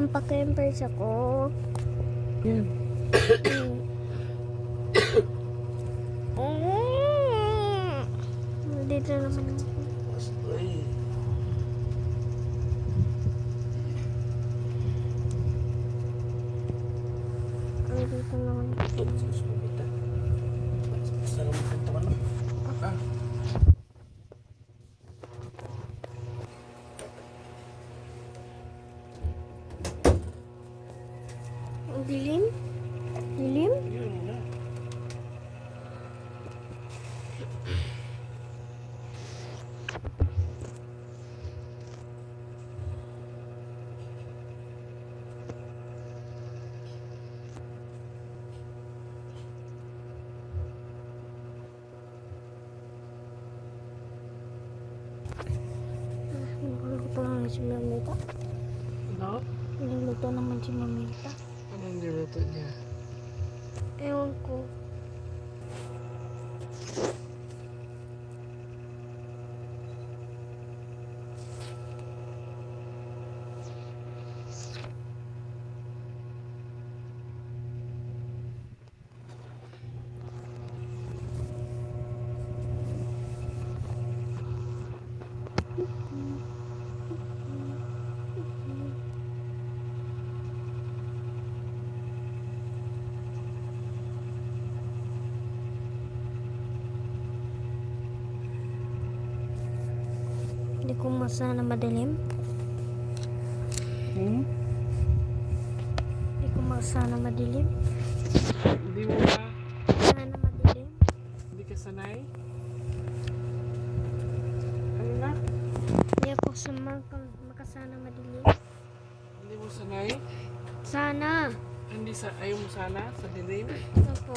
Pampakempers ako. Yan. Dito naman ako. Ay. Dito naman. Susumita. Saan mo punta ka na? Ah. Ang dilim? Dilim? Yun na. Nagluto naman si Mamita. Ano? Nagluto naman si Mamita. Anong niluto niya? Ewan ko. Hindi ko masana madilim. Hmm? Hindi ko masana madilim. Hindi mo ba? Sana madilim. Hindi ka sanay? Ano na? Hindi ako makasana madilim. Hindi mo sanay? Sana. Hindi sa ayaw mo sana sa dilim? Opo.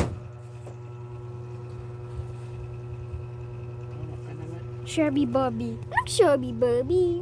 Ano ka naman? Shabby Bobby. Shabby Bobby.